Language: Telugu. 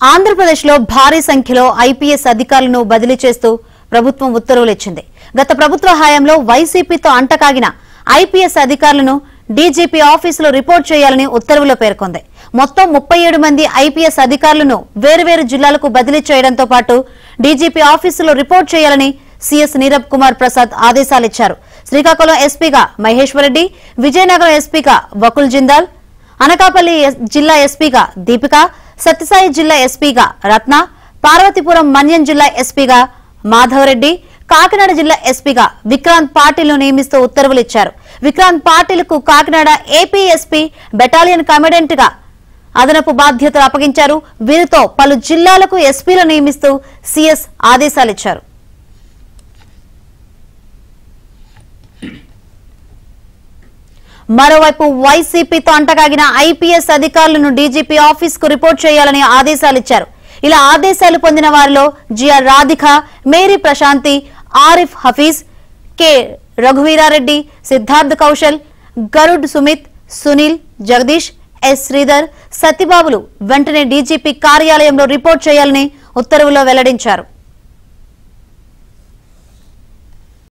ఆంధ్రప్రదేశ్లో భారీ సంఖ్యలో ఐపీఎస్ అధికారులను బదిలీ చేస్తూ ప్రభుత్వం ఉత్తర్వులు ఇచ్చింది. గత ప్రభుత్వ హయాంలో వైసీపీతో అంటకాగిన ఐపీఎస్ అధికారులను డీజీపీ ఆఫీసులో రిపోర్ట్ చేయాలని ఉత్తర్వులో పేర్కొంది. మొత్తం 37 మంది ఐపీఎస్ అధికారులను వేర్వేరు జిల్లాలకు బదిలీ చేయడంతో పాటు డీజీపీ ఆఫీసులో రిపోర్ట్ చేయాలని సీఎస్ నీరబ్ కుమార్ ప్రసాద్ ఆదేశాలిచ్చారు. శ్రీకాకుళం ఎస్పీగా మహేశ్వరరెడ్డి, విజయనగరం ఎస్పీగా వకుల్ జిందాల్, అనకాపల్లి జిల్లా ఎస్పీగా దీపిక, సత్యసాయి జిల్లా ఎస్పీగా రత్న, పార్వతీపురం మన్యం జిల్లా ఎస్పీగా మాధవరెడ్డి, కాకినాడ జిల్లా ఎస్పీగా విక్రాంత్ పాటిల్ను నియమిస్తూ ఉత్తర్వులు ఇచ్చారు. విక్రాంత్ పాటిల్కు కాకినాడ ఏపీఎస్పీ బెటాలియన్ కమాండెంట్ గా అదనపు బాధ్యతలు అప్పగించారు. వీరితో పలు జిల్లాలకు ఎస్పీలను నియమిస్తూ సీఎస్ ఆదేశాలిచ్చారు. మరోవైపు వైసీపీతో అంటగాగిన ఐపీఎస్ అధికారులను డీజీపీ ఆఫీస్ కు రిపోర్ట్ చేయాలని ఆదేశాలిచ్చారు. ఇలా ఆదేశాలు పొందిన వారిలో GR Radhika, Mary Prashanthi, Arif Hafeez, K Raghuveera Reddy, Siddharth Kaushal, Garud Sumit, Sunil, Jagadish, S Sridhar, సత్యబాబులు వెంటనే డీజీపీ కార్యాలయంలో రిపోర్ట్ చేయాలని ఉత్తర్వుల్లో వెల్లడించారు.